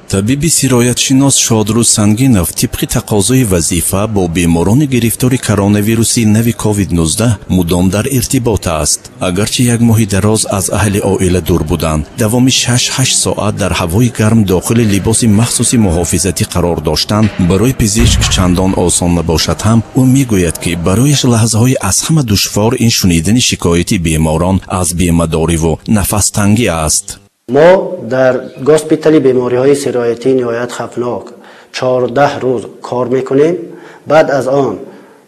طبیب سیرایتشناس شادروز سنگینов طبق تقاضای وظیفه با بیماران گرفتار کرونا ویروسی نو کووید 19 مدام در ارتباط است. اگرچه یک ماه دراز از اهل عائله دور بودند، دوام 6-8 ساعت در هوای گرم داخل لباس مخصوص محافظتی قرار داشتن برای پزشک چندان آسان نباشد هم او میگوید که برایش لحظه های از همه دشوار این شنیدن شکایت بیماران از بیمه‌داری و نفس تنگی است. ما در گوسپیتال بیماری های سرایتی نهایت خطرناک 14 روز کار میکنیم. بعد از آن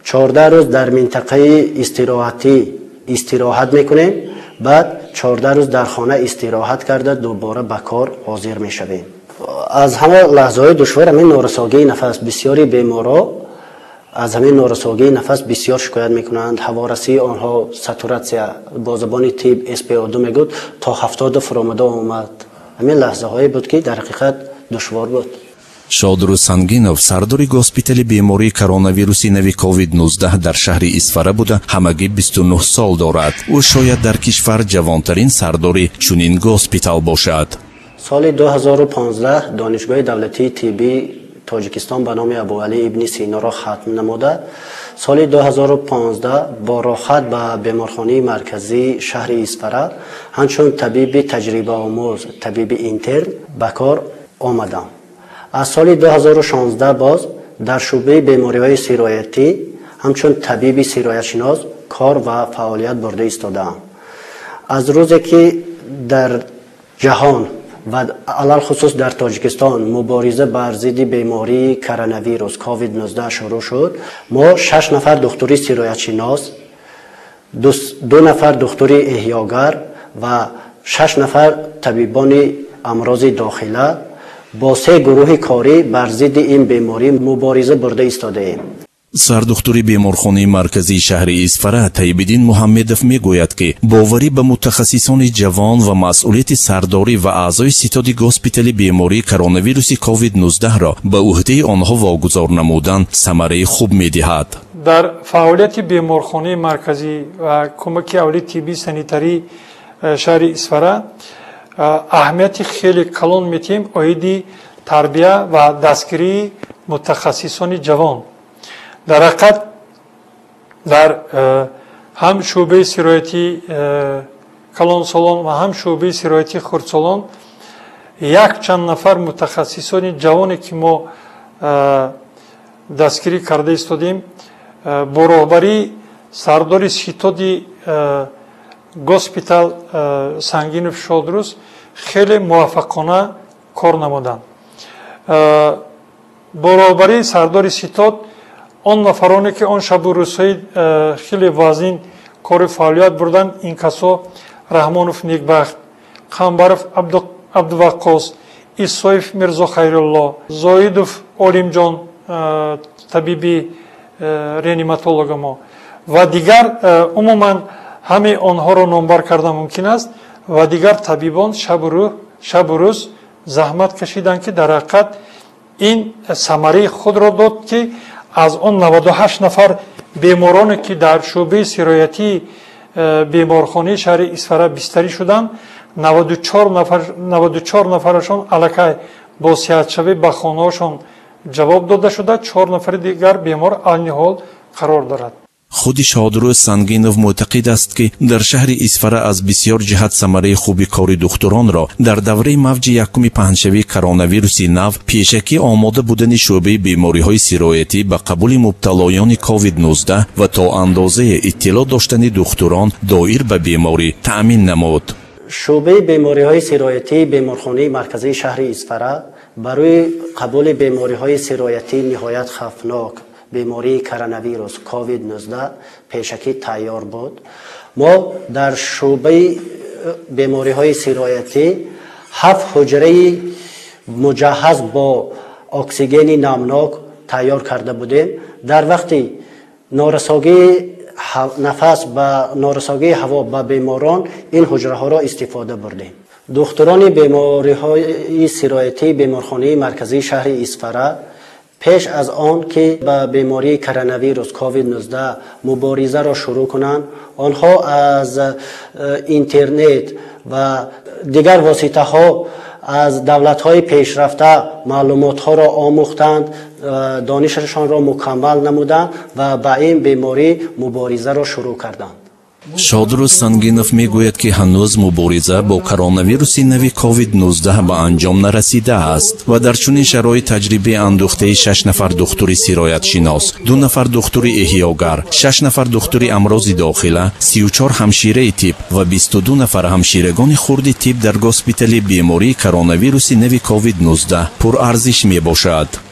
14 روز در منطقه استراحتی استراحت میکنیم. بعد 14 روز در خانه استراحت کرده دوباره به کار حاضر میشویم. از همه لحظه های دشوار همین نارساگی نفس بسیاری بیمارا از همین نارساگی نفس بسیار شکایت میکنند. هوارسی آنها ساتوراسیا با زبان طب SpO2 میگوید تا 70 فرامده آمد. همین لحظه هایی بود که در حقیقت دشوار بود. شادروز سنگینов سرداری گوسپیتال بیماری کرونا ویروسی نو کووید 19 در شهر اسفره بوده همگی 29 سال دارد. او شاید در کشور جوانترین سرداری چنین گوسپیتال باشد. سال 2015 دانشگاه دولتی طبی تاجیکستان به نام ابوعلی ابن سینا را ختم نموده. سال 2015 با راحت به بیمارخانه مرکزی شهر اسفره همچون طبیب تجربه آموز طبیب اینترن به کار آمدم. از سال 2016 باز در شعبه بیماری‌های سرایتی همچون طبیب سرایتشناس کار و فعالیت برده ایستادم. از روزی که در جهان و علل خصوص در تاجیکستان مبارزه بر ضد بیماری کرونا ویروس کووید 19 شروع شد، ما 6 نفر دکتری سرایتشناس، 2 نفر دکتری احیاگر و 6 نفر طبیبان امراض داخله با 3 گروه کاری بر ضد این بیماری مبارزه برده ایستاده ایم. سردختوری بیمارخانه مرکزی شهر اسفره طیب‌الدین محمدov میگوید که باوری به متخصصان جوان و مسئولیت سرداری و اعضای ستاد گوسپیتال بیماری کرونا ویروسی کووید 19 را به عهده آنها واگذار نمودن ثمره خوب میدهد. در فعالیت بیمارخانه مرکزی و کمک اولی طبی سانیتری شهر اسفره اهمیت خیلی کلان میتیم اویدی تربیه و دستگیری متخصصان جوان. در حقیقت در هم شعبه سرایتی کلان سالان و هم شعبه سرایتی خردسالان یک چند نفر متخصصان جوانی که ما دستگیری کرده ایستادیم با راهبری سرداری ستاد گوسپیتال سنگینov شادروز خیلی موفقانه کار نمودند. با راهبری سرداری ستاد آن نفرانی که آن شب و روزهای خیلی وزین کار فعالیت بردند این کسا رحمانов نیکبخت، قنبرов عبدالوقاص، ایسایف میرزا خیرالله، زایدov علیم جان طبیبی رینیماتولوگ ما و دیگر عموما همه آنها را نامبر کردن ممکن است و دیگر طبیبان شب و روز زحمت کشیدند که در حقیقت این ثمره خود را داد که از آن 98 نفر بیمارانی که در شعبه سرایتی بیمارخانه شهر اسفره بستری شدند 94 نفرشان الکی با صحت‌یابی به خانه‌هاشان جواب داده شده. 4 نفر دیگر بیمار عین حال قرار دارد. خود شادروز سنگینov معتقد است که در شهر اسفره از بسیار جهت ثمره خوبی کار دکتران را در دوره موج یکم پهنشوی کرونا ویروسی نو پیشکی آماده بودن شعبه بیماری های سرایتی به قبول مبتلایان کووید 19 و تا اندازه اطلاع داشتن دکتران دایر به بیماری تأمین نمود. شعبه بیماری های سرایتی بیمارخانه مرکزی شهر اسفره برای قبول بیماری های سرایتی نهایت خطرناک بیماری کرونا ویروس کووید 19 پیشکی تیار بود. ما در شعبه بیماری های سرایتی 7 حجره مجهز با اکسیژن نمناک تیار کرده بودیم. در وقتی نارساگی نفس و نارساگی هوا به بیماران این حجره ها را استفاده بردیم. دکتران بیماری های سرایتی بیمارخانه مرکزی شهر اسفره پیش از آن که با بیماری کرونا ویروس کووید 19 مبارزه را شروع کنند، آنها از اینترنت و دیگر واسطه ها از دولت‌های پیشرفته معلومات‌ها را آموختند، دانششان را مکمل نمودند و با این بیماری مبارزه را شروع کردند. шодрӯз сангинов мегӯяд ки ҳанӯз мубориза бо коронавируси нави COVID-19 ба анҷом нарасидааст ва дар чунин шароит таҷрибаи андӯхтаи 6 нафар духтури сироятшинос, 2 нафар духтури эҳёгар, 6 нафар духтури амрози дохила, 34 ҳамшираи тиб ва 22 нафар ҳамширагони хурди тиб дар госпитали бемории коронавируси нави COVID-19 пурарзиш мебошад.